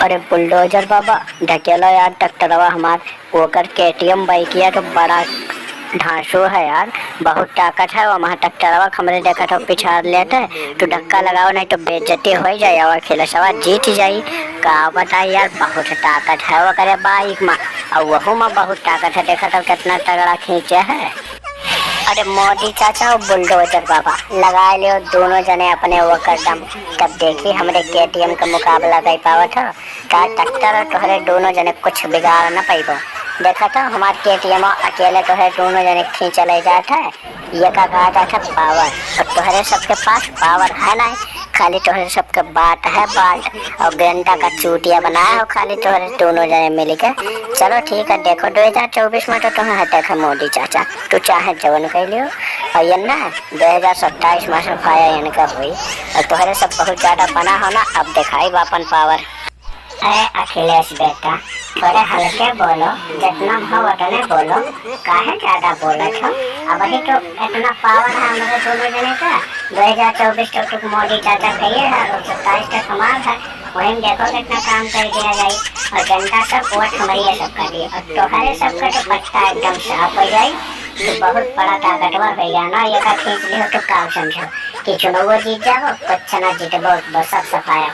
अरे बुलडोजर बाबा ढकेलो यार ट्रैक्टरवा हमार ओकर केटीएम बाइकिया तो बड़ा ढांसू है यार। बहुत ताकत है वो वहाँ ट्रैक्टरवा हमरे देखा तो पिछाड़ लेते तो धक्का लगाओ नहीं तो बेइज्जती हो जाए और खिलसवा जीत जाई। का बताई यार बहुत ताकत है वो करे बाइक में और वहू में बहुत ताकत है। देखा तो कितना तगड़ा खींचे है। अरे मोदी चाचा और बुलडोजर बाबा लगा लियो दोनों जने अपने वो कदम। तब देखी हमरे केटीएम का मुकाबला कर पावा था। का ट्रैक्टर और तोहरे दोनों जने कुछ बिगाड़ न पाइबो। देखा था हमारे केटीएम अकेले तोहरे दोनों जने खींच ले जाता है। ये का कहा जाता पावर और तोहरे सबके पास पावर है ना। खाली तोहरे सबके बात है बाट और गेंदा का चूटिया बनाया हो खाली तोहरे दोनों जने मिल के। चलो ठीक है देखो 2024 में तो तुम्हें देखा मोदी चाचा तू चाहे जवन कर लियो और ये ना 2027 में सफाया इनका हुई और तुम्हारे सब बहुत ज्यादा बना हो ना। अब दिखाई वापन पावर। अरे अखिलेश बेटा थोड़े हल्के बोलो जितना हो उतने बोलो काहे ज्यादा बोले छो। अब ही तो इतना पावर है हमारे दोनों जने का। 2024 तक मोदी चाचा कहिए है और 27 तक हमारा है। वही देखो कितना काम कर दिया जाए और जनता सब वोट हमारी सब कर दिए और तुम्हारे सबका तो पट्टा एकदम साफ हो जाए। तो बहुत बड़ा ताकतवर हो गया ना। ये का खींच लियो तो काम समझो कि चुनाव जीत जाओ कुछ ना जीतबो बस सब सफाया।